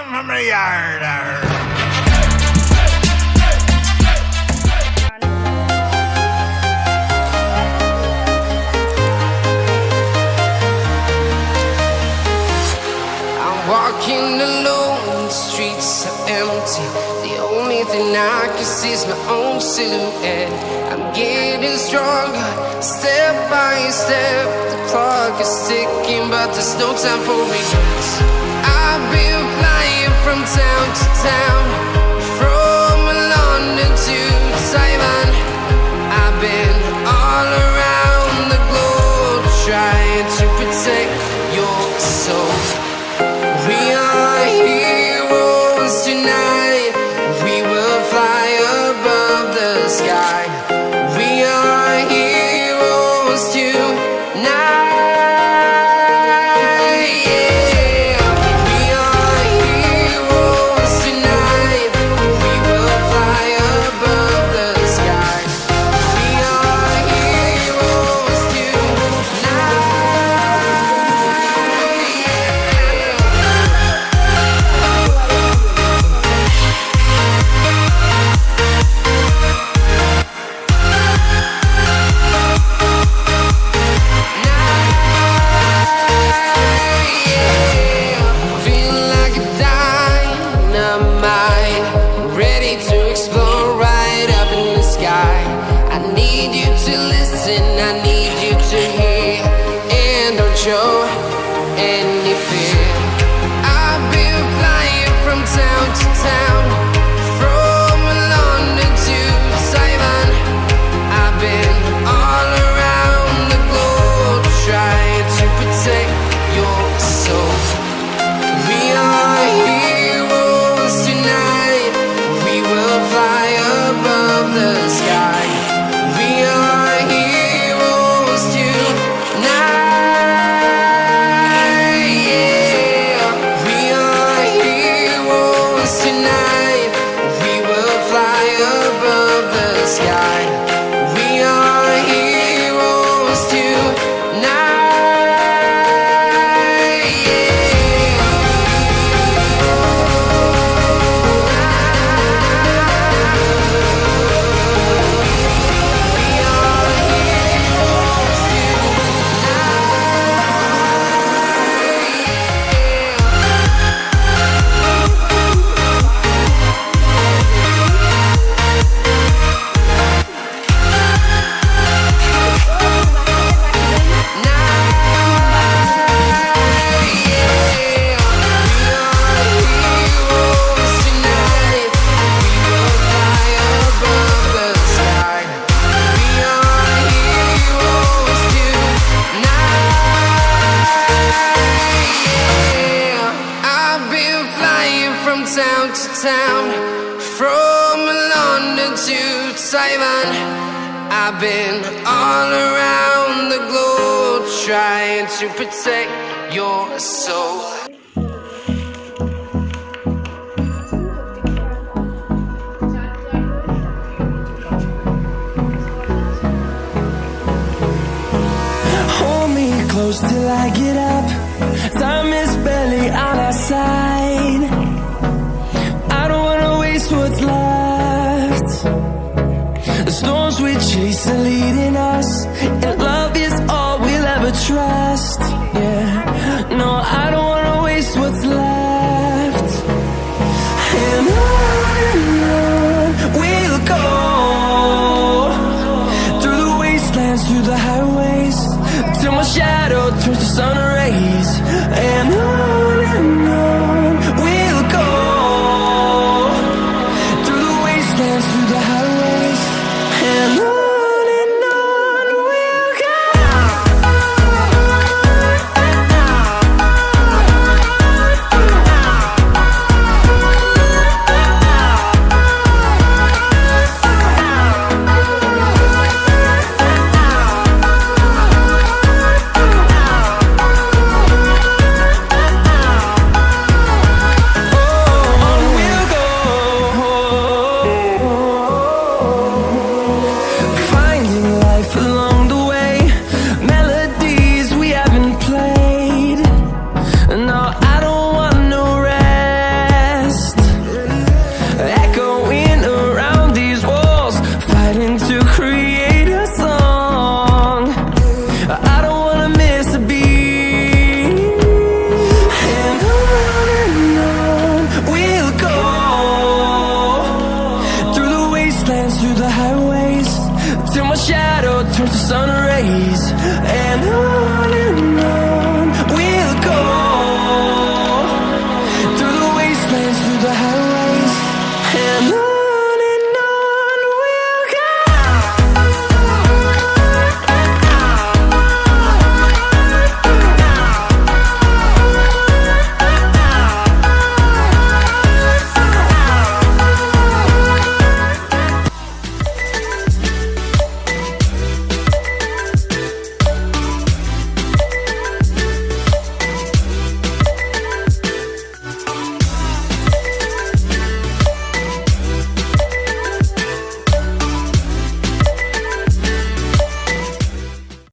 home from the yard. Walking alone, the streets are empty. The only thing I can see is my own silhouette. I'm getting stronger, step by step. The clock is ticking, but there's no time for regrets. I've been flying from town to town, from London to Taiwan. I've been all around the globe, trying to protect your soul. We are heroes tonight. We will fly above the sky. We are heroes tonight. Yeah. We are heroes tonight. We will fly above the sky. We are heroes tonight. Show any fear. I've been flying from town to town, from London to Taiwan. I've been all around the globe, trying to protect your soul. We are heroes tonight. We will fly above the sky. We are heroes tonight. Tonight, we will fly above the sky. We are heroes tonight. Town to town, from London to Taiwan. I've been all around the globe, trying to protect your soul. Hold me close till I get up. Time is barely on our side.